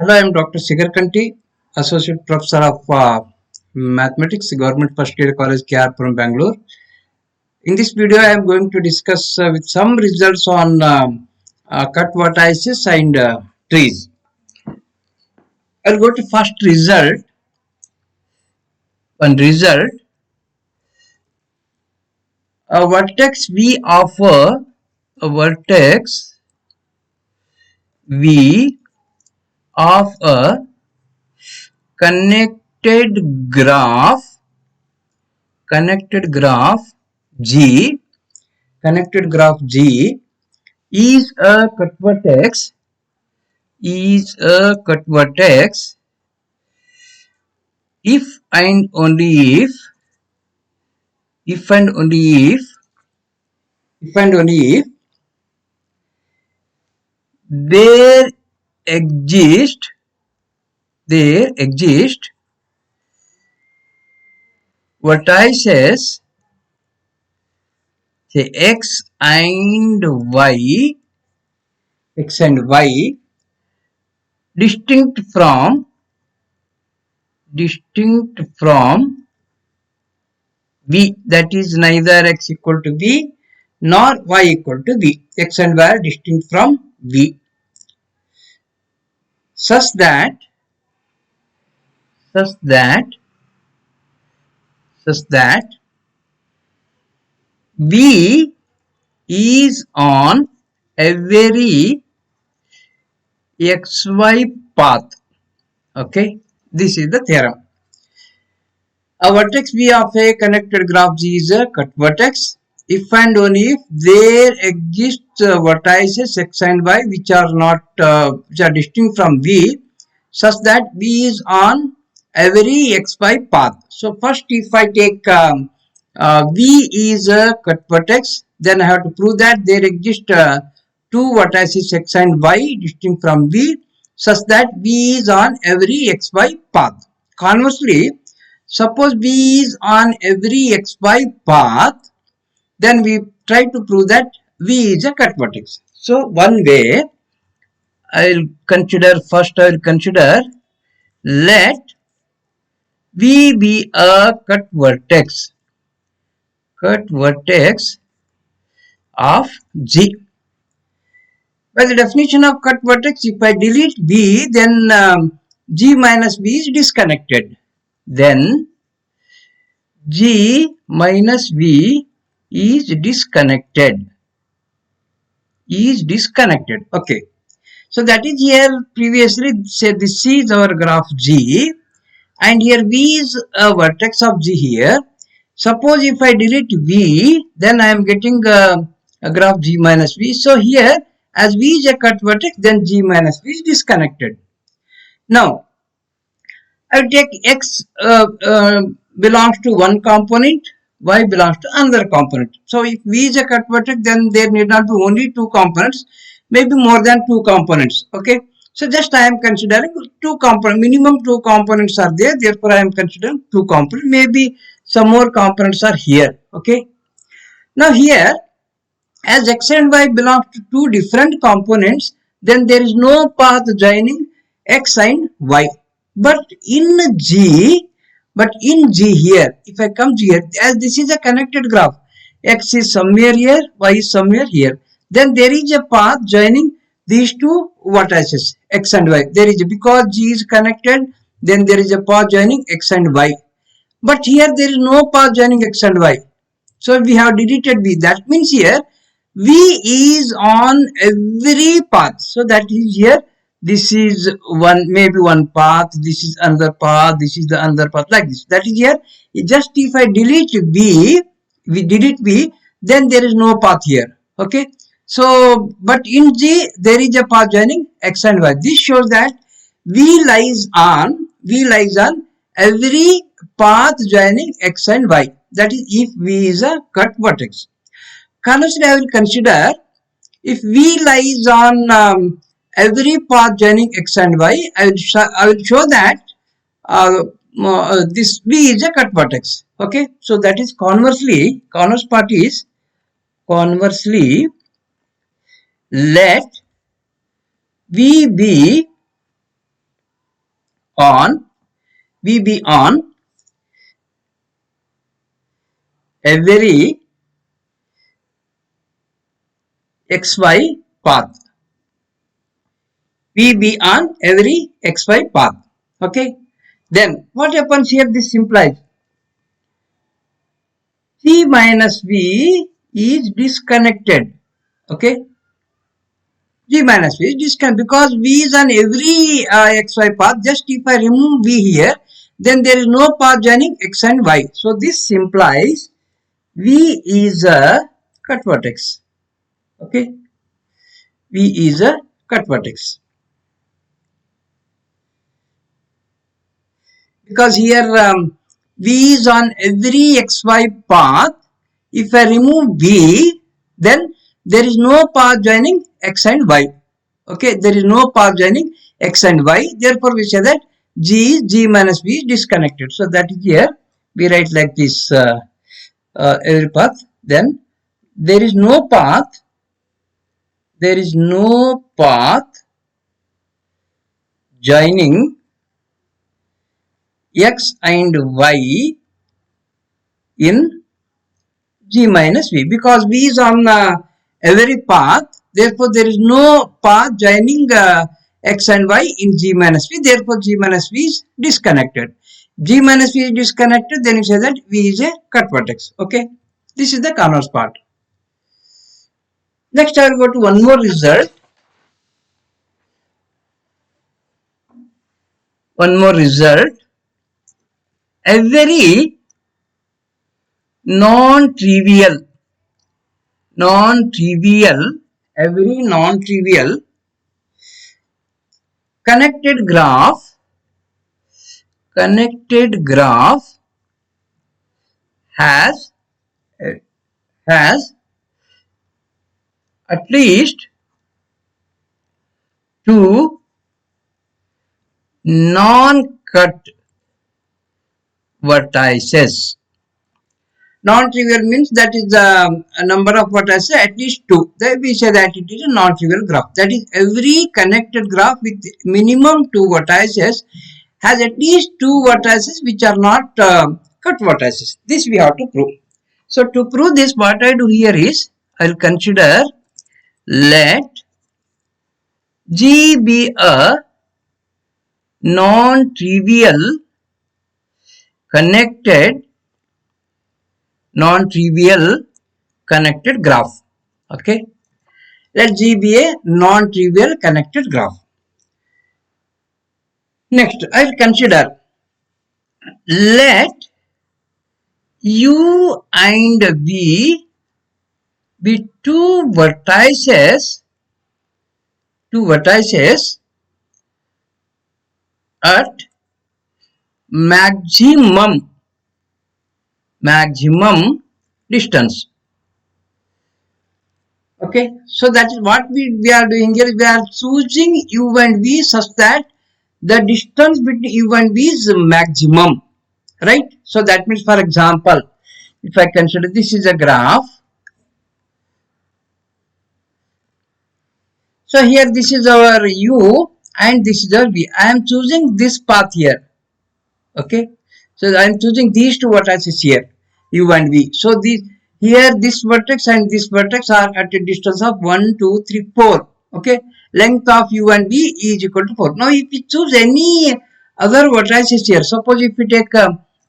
Hello, I am Dr. Sigar Kanti, Associate Professor of Mathematics, Government First Year College, KR from Bangalore. In this video, I am going to discuss with some results on cut vertices and trees. I will go to first result. One result, a vertex V of a vertex V of a connected graph G connected graph G is a cut vertex if and only if there exist vertices say x and y distinct from v, that is neither x equal to v nor y equal to v. X and y are distinct from v, such that v is on every xy path. Okay, this is the theorem. A vertex V of a connected graph G is a cut vertex if and only if there exist vertices x and y which are distinct from V, such that V is on every xy path. So first, if I take V is a cut vertex, then I have to prove that there exist two vertices x and y distinct from V, such that V is on every xy path. Conversely, suppose V is on every xy path, then we try to prove that V is a cut vertex. So one way I will consider let V be a cut vertex of G. By the definition of cut vertex, if I delete V, then G minus V is disconnected. Then G minus V is disconnected. Okay. So that is here previously say this is our graph G and here V is a vertex of G here. Suppose if I delete V, then I am getting a graph G minus V. So here as V is a cut vertex, then G minus V is disconnected. Now I will take X belongs to one component, Y belongs to another component. So if V is a cut vertex, then there need not be only two components, maybe more than two components. Okay. So just I am considering two components, minimum two components are there. Therefore, I am considering two components. Maybe some more components are here. Okay. Now here, as X and Y belong to two different components, then there is no path joining X and Y. But in G here, if I come here, as this is a connected graph, X is somewhere here, Y is somewhere here, then there is a path joining these two vertices, X and Y. There is, because G is connected, then there is a path joining X and Y. But here there is no path joining X and Y. So we have deleted V. That means here V is on every path. So that is here. This is maybe one path. This is another path. This is the another path, like this. That is here. Just if I delete V, then there is no path here. Okay. So, but in G there is a path joining X and Y. This shows that V lies on every path joining X and Y. That is if V is a cut vertex. Conversely, I will consider if V lies on every path joining X and Y, I will show that this V is a cut vertex. Okay, so that is conversely let V be on every xy path. We be on every xy path. Okay, then what happens here? This implies c minus v is disconnected. Okay, g minus v is disconnected because v is on every xy path. Just if I remove v here, then there is no path joining x and y. So this implies v is a cut vertex. Okay, v is a cut vertex. Because here v is on every xy path. If I remove v, then there is no path joining x and y. Okay, there is no path joining x and y. Therefore, we say that g minus v is disconnected. So that is here we write like this: every path. Then there is no path. There is no path joining x and y in g minus v, because v is on every path. Therefore, there is no path joining x and y in g minus v. Therefore, g minus v is disconnected. G minus v is disconnected. Then you say that v is a cut vertex. Okay, this is the converse part. Next, I will go to one more result. One more result. A very non-trivial, a very non-trivial connected graph has at least two non-cut vertices. Non-trivial means that is the number of vertices at least two. Then we say that it is a non-trivial graph. That is, every connected graph with minimum two vertices has at least two vertices which are not cut vertices. This we have to prove. So to prove this, what I do here is I will consider, let G be a non-trivial connected graph. Okay, let G be a non-trivial connected graph. Next, I will consider, let U and V be two vertices at maximum distance. Okay, so that is what we are doing here. We are choosing U and V such that the distance between U and V is maximum, right? So that means, for example, if I consider this is a graph. So here this is our U and this is our V. I am choosing this path here. Okay, so I am choosing these two vertices here, U and V. So here this vertex and this vertex are at a distance of 1, 2, 3, 4. Okay, length of U and V is equal to 4. Now if we choose any other vertices here, suppose if we take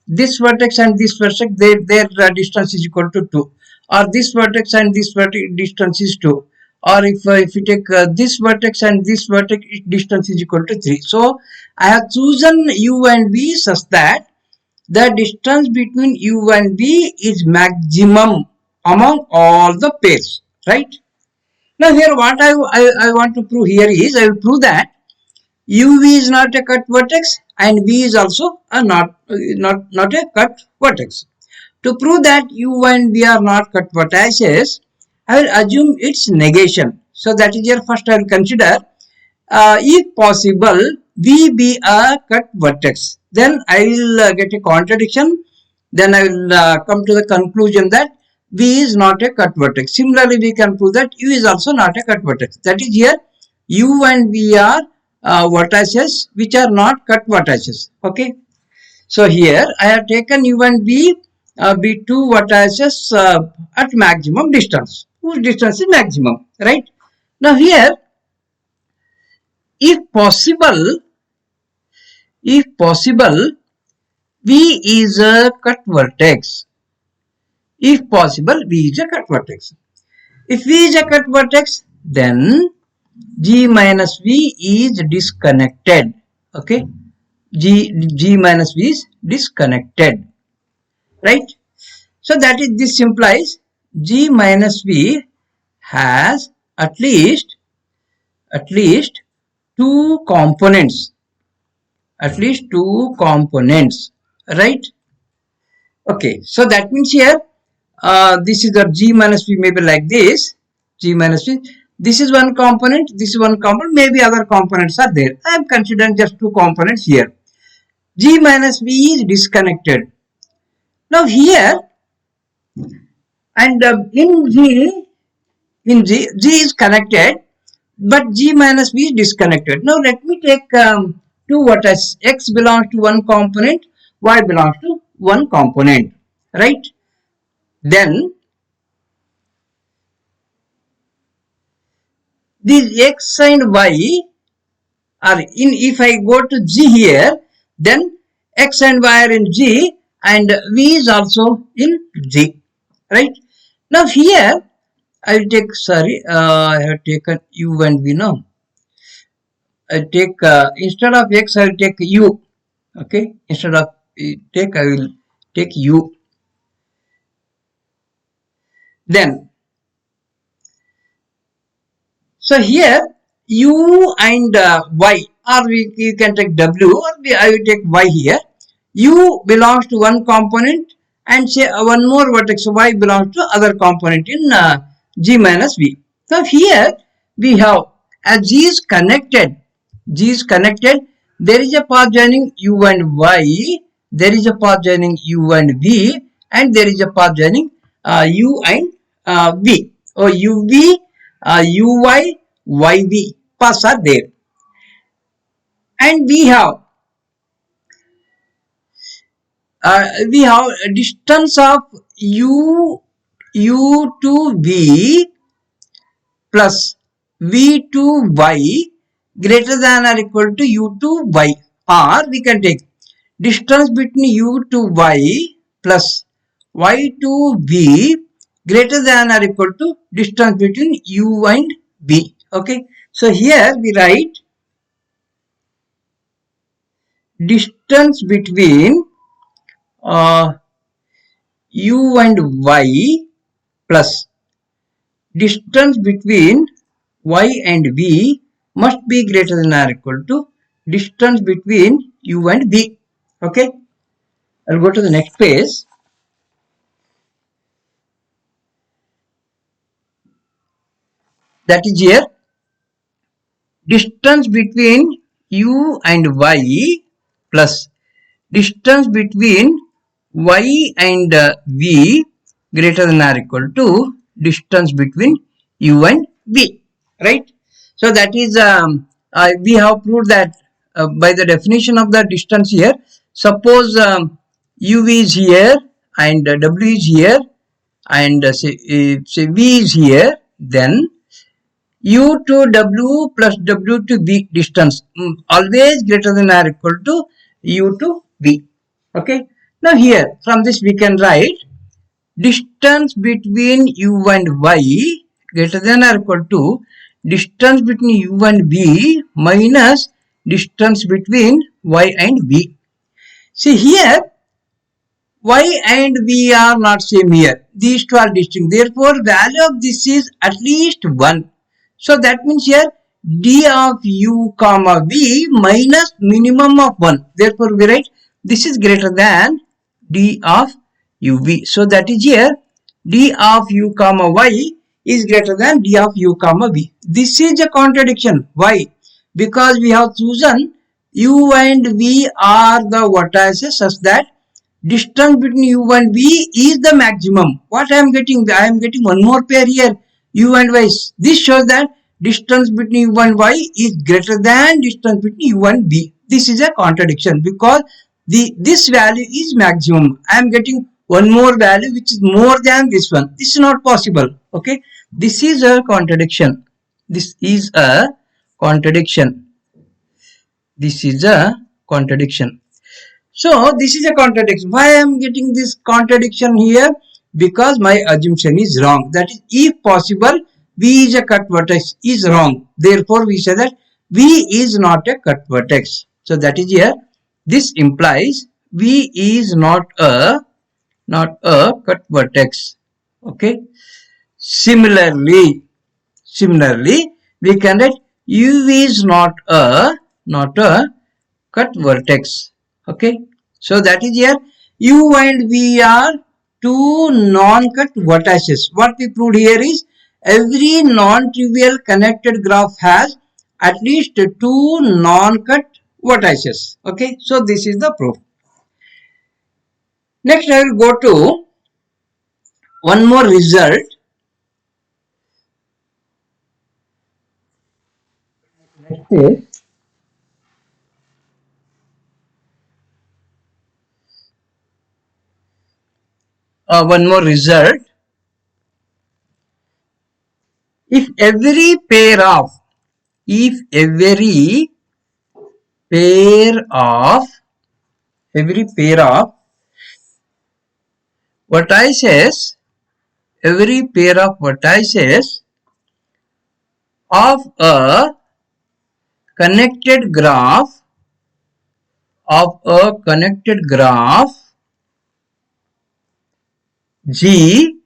this vertex and this vertex, their distance is equal to 2, or this vertex and this vertex distance is 2, or if you take this vertex and this vertex, distance is equal to 3. So I have chosen U and V such that the distance between U and V is maximum among all the pairs, right? Now here what I want to prove here is, I will prove that UV is not a cut vertex and V is also not a cut vertex. To prove that U and V are not cut vertices, I will assume its negation. So that is here. First I will consider, if possible, V be a cut vertex. Then I will get a contradiction. Then I will come to the conclusion that V is not a cut vertex. Similarly, we can prove that U is also not a cut vertex. That is here, U and V are vertices which are not cut vertices. Okay. So here I have taken U and B be two vertices at maximum distance, whose distance is maximum, right? Now here, if possible, V is a cut vertex. If possible, V is a cut vertex. If V is a cut vertex, then G minus V is disconnected. Okay, G minus V is disconnected, right? So that is, this implies G minus V has at least two components, right? Okay, so that means here this is the G minus V, maybe like this, G minus V. This is one component, this is one component, maybe other components are there. I am considering just two components here. G minus V is disconnected. Now here, and in G is connected, but G minus V is disconnected. Now let me take two vertices. X belongs to one component, Y belongs to one component, right? Then these X and Y are in, if I go to G here, then X and Y are in G and V is also in G, right? Now here I will take, I have taken U and V now. I take, instead of X I will take U, okay? Instead of take, I will take U. Then, so here U and Y, or you can take W, or I will take Y here. U belongs to one component and say one more vertex Y belongs to other component in G minus V. So here we have, as G is connected, there is a path joining U and Y, there is a path joining U and V, and there is a path joining U and V. Or UV, UY, YV paths are there. And we have a distance of U to V plus V to Y greater than or equal to U to Y, or we can take distance between U to Y plus Y to V greater than or equal to distance between U and V. Okay, so here we write distance between U and Y plus distance between Y and V must be greater than or equal to distance between U and V. Okay, I'll go to the next page. That is here, distance between U and Y plus distance between Y and V greater than or equal to distance between U and V, right? So that is, we have proved that by the definition of the distance here. Suppose UV is here and W is here and say V is here, then U to W plus W to V distance always greater than or equal to U to V. Okay. Now here from this we can write distance between U and Y greater than or equal to distance between U and V minus distance between Y and V. See here, Y and V are not same here. These two are distinct. Therefore, value of this is at least 1. So that means here D of U comma V minus minimum of 1. Therefore, we write this is greater than D of UV. So that is here D of U comma Y is greater than D of U comma V. This is a contradiction. Why? Because we have chosen U and V are the vertices such that distance between U and V is the maximum. What I am getting? I am getting one more pair here, U and Y. This shows that distance between u and y is greater than distance between u and b. This is a contradiction because this value is maximum. I am getting one more value which is more than this one. This is not possible. Okay, this is a contradiction. This is a contradiction. This is a contradiction. So this is a contradiction. Why I am getting this contradiction here? Because my assumption is wrong. That is, if possible, V is a cut vertex is wrong. Therefore, we say that V is not a cut vertex. So that is here. This implies V is not a cut vertex. Okay. Similarly, we can write U is not a cut vertex. Okay, so that is here U and V are two non-cut vertices. What we proved here is every non-trivial connected graph has at least two non-cut vertices. Okay, so this is the proof. Next I will go to one more result. Next is one more result. If every pair of every pair of vertices of a connected graph G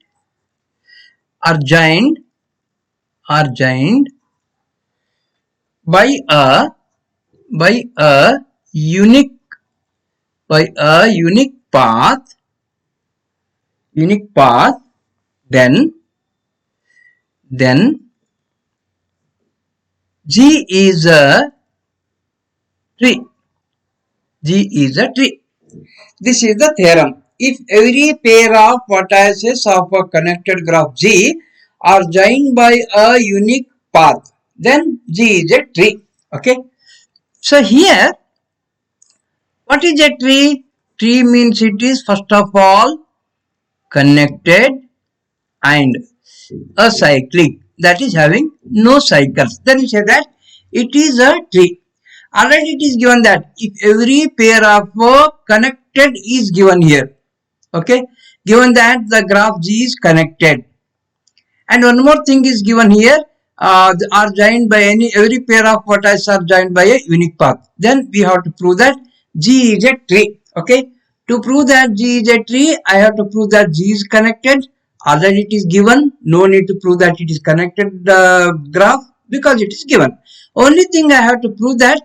are joined by a unique path, then G is a tree. This is the theorem. If every pair of vertices of a connected graph G are joined by a unique path, then G is a tree. Okay. So here, what is a tree? Tree means it is first of all connected and acyclic, that is having no cycles. Then we say that it is a tree. Already it is given that if every pair of connected is given here, okay, given that the graph G is connected, and one more thing is given here, are joined by every pair of vertices are joined by a unique path, then we have to prove that G is a tree. Okay, to prove that G is a tree, I have to prove that G is connected. Already it is given, no need to prove that it is connected graph because it is given. Only thing I have to prove that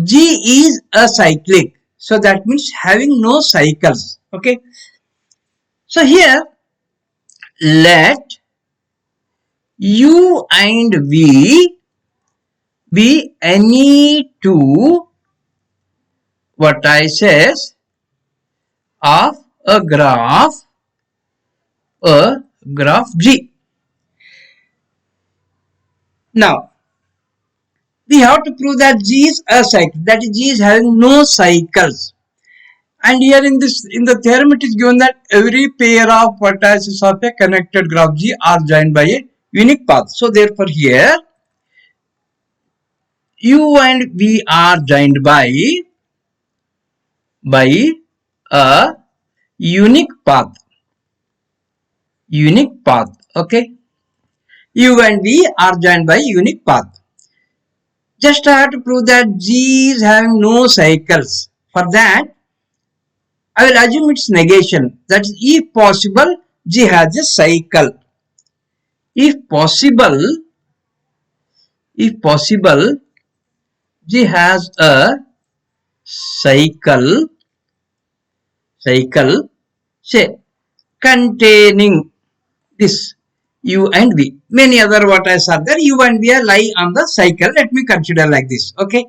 G is acyclic. So that means having no cycles. Okay. So here let U and V be any two vertices of a graph G. Now we have to prove that G is acyclic, that is G is having no cycles. And here in the theorem it is given that every pair of vertices of a connected graph G are joined by a unique path. So therefore here U and V are joined by a unique path. Okay, U and V are joined by unique path. Just I have to prove that G is having no cycles. For that I will assume its negation. That is, if possible, G has a cycle. If possible, G has a cycle, say, containing this U and V. Many other vertices are there. U and V are lie on the cycle. Let me consider like this. Okay.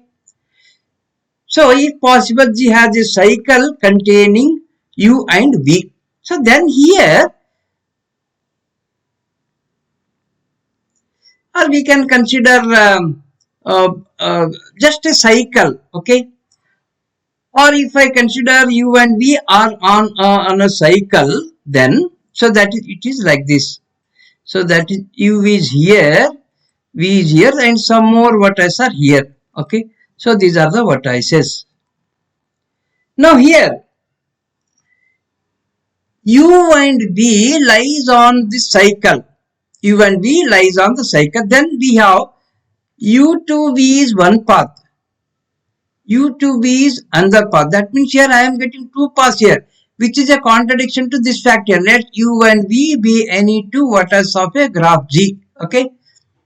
So, if possible, G has a cycle containing U and V. So, then here, or we can consider uh, uh, just a cycle, okay. Or if I consider u and v are on a cycle, then so that it is like this. So that is u is here, v is here, and some more vertices are here, okay. So these are the vertices. Now here u and v lies on this cycle. U and v lies on the cycle. Then we have u to v is one path. U to v is another path. That means here I am getting two paths here, which is a contradiction to this fact here. Let u and v be any two vertices of a graph G. Okay.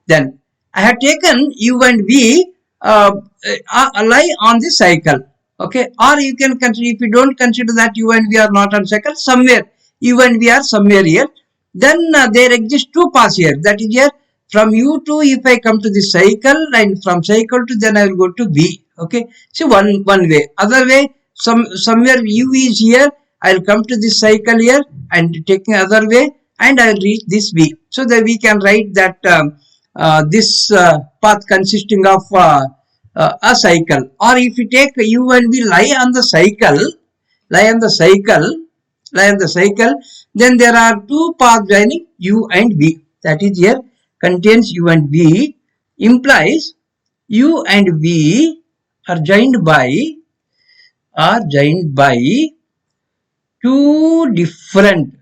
Then I have taken u and v lie on the cycle. Okay. Or you can consider, if you don't consider that u and v are not on cycle, somewhere u and v are somewhere here. Then there exist two paths here. That is here from u to, if I come to the cycle, and from cycle to, then I will go to v. Okay. So one way. Other way, somewhere u is here. I will come to this cycle here and taking other way, and I will reach this v. So that we can write that this path consisting of a cycle. Or if you take u and v lie on the cycle, lie on the cycle, then there are two paths joining u and v. That is here contains u and v, implies u and v are joined by two different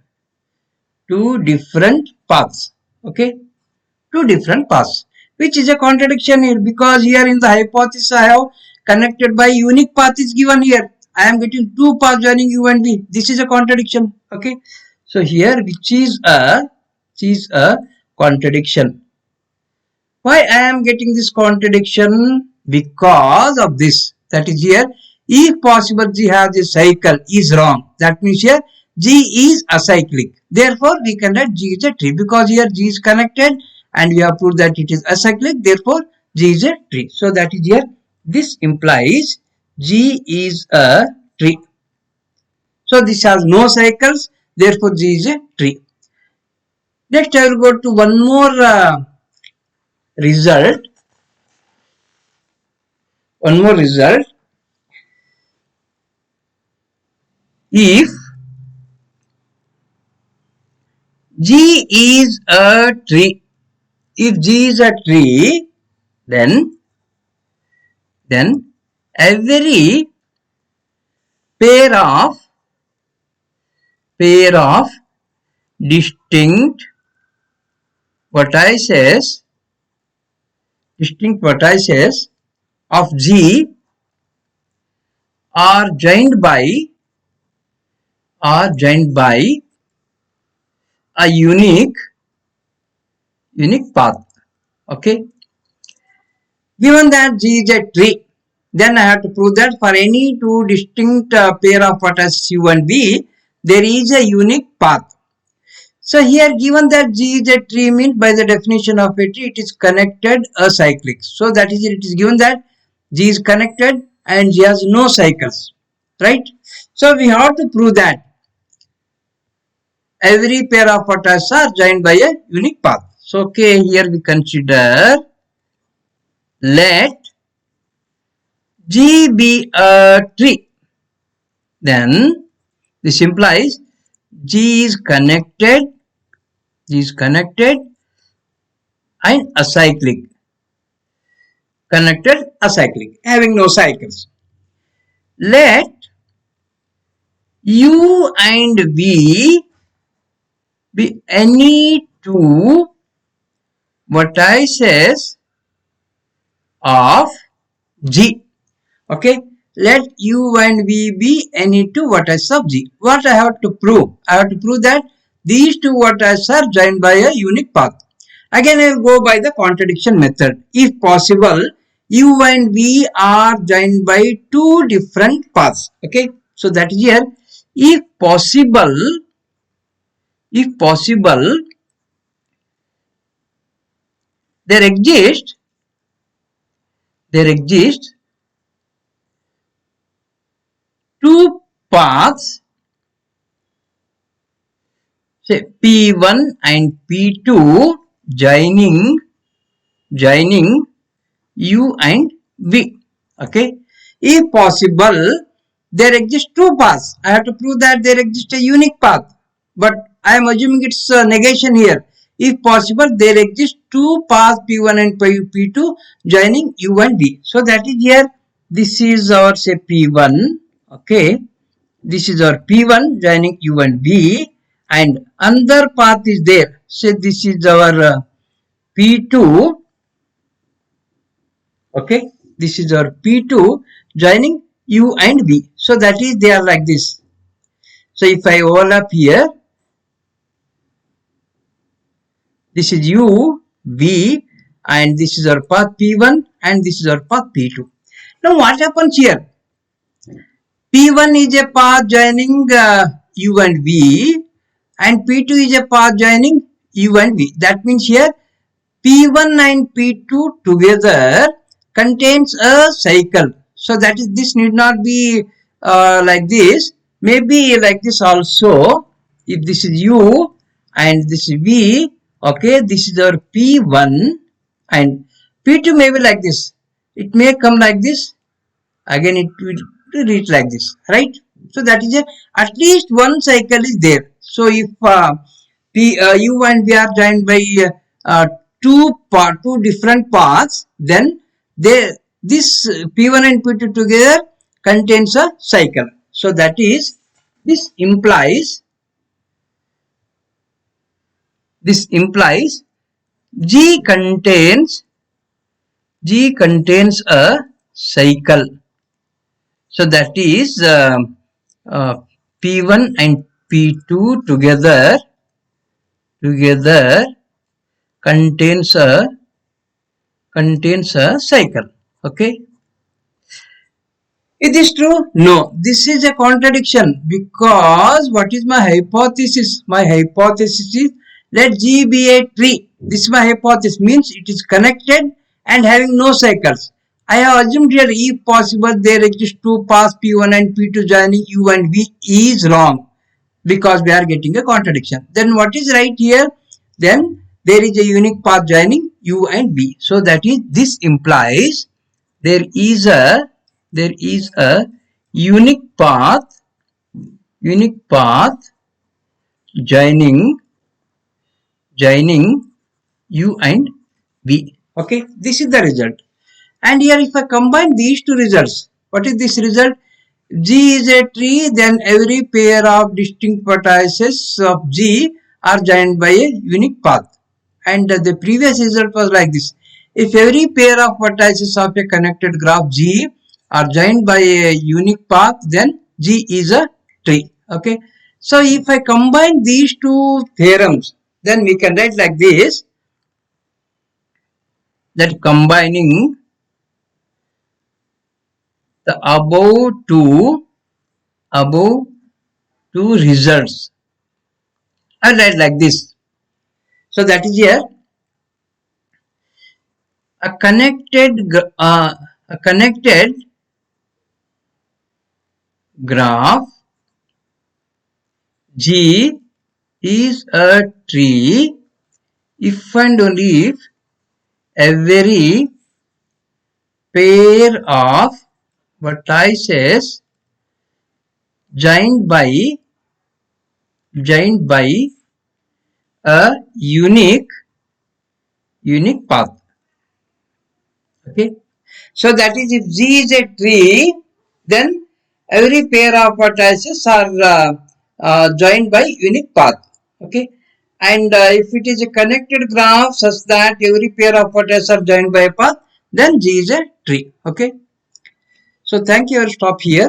paths. Okay, two different paths, which is a contradiction here, because here in the hypothesis I have connected by unique path is given here. I am getting two paths joining u and v. This is a contradiction. Okay, so here which is a contradiction. Why I am getting this contradiction? Because of this. That is here, if possible G has a cycle is wrong. That means here G is acyclic. Therefore, we can write G is a tree, because here G is connected and we have proved that it is acyclic. Therefore, G is a tree. So that is here. This implies G is a tree. So this has no cycles. Therefore, G is a tree. Next, I will go to one more result. One more result. If G is a tree, if G is a tree, then every pair of distinct vertices of G are joined by a unique path. Okay, given that G is a tree, then I have to prove that for any two distinct pair of vertices u and v, there is a unique path. So here, given that G is a tree, means by the definition of a tree, it is connected acyclic. So that is it is given that G is connected and G has no cycles, right? So we have to prove that every pair of vertices are joined by a unique path. So okay, here we consider, let G be a tree. Then this implies G is connected and acyclic. Having no cycles. Let u and v be any two vertices of G. Okay, let u and v be any two vertices of G. What I have to prove? I have to prove that these two vertices are joined by a unique path. Again, I will go by the contradiction method. If possible, u and v are joined by two different paths. Okay, so that is here. If possible, there exist two paths, say P1 and P2, joining joining U and V. Okay. If possible, there exist two paths. I have to prove that there exists a unique path. But I am assuming it's a negation here. If possible, there exist two paths P1 and P2 joining U and V. So that is here. This is our say P1. Okay. This is our P1 joining U and V. And another path is there. Say this is our P2. Okay, this is our P2 joining U and V. So that is they are like this. So if I overlap here, this is U, V, and this is our path P1 and this is our path P2. Now what happens here? P1 is a path joining U and V and P2 is a path joining U and V. That means here P1 and P2 together contains a cycle. So that is, this need not be like this. Maybe like this also. If this is U and this is V, okay, this is our P1 and P2 may be like this. It may come like this. Again, it will reach like this, right? So that is at least one cycle is there. So if U and V are joined by two different paths, then this P1 and P2 together contains a cycle. So that is, this implies G contains a cycle. So that is P1 and P2 together contains a cycle. Okay. Is this true? No. This is a contradiction, because what is my hypothesis? My hypothesis is let G be a tree. This is my hypothesis, means it is connected and having no cycles. I have assumed here, if possible, there exist two paths P1 and P2 joining U and V is wrong, because we are getting a contradiction. Then what is right here? Then there is a unique path joining U and V. So that is, this implies there is a unique path joining U and V. Okay, this is the result. And here if I combine these two results, what is this result? G is a tree, then every pair of distinct vertices of G are joined by a unique path. And the previous result was like this. If every pair of vertices of a connected graph G are joined by a unique path, then G is a tree. Okay. So if I combine these two theorems, then we can write like this, that combining the above two results, I write like this. So that is here a connected graph G is a tree if and only if every pair of vertices joined by a unique path. Okay. So that is, if G is a tree, then every pair of vertices are joined by unique path. Okay. And if it is a connected graph such that every pair of vertices are joined by a path, then G is a tree. Okay. So thank you. I will stop here.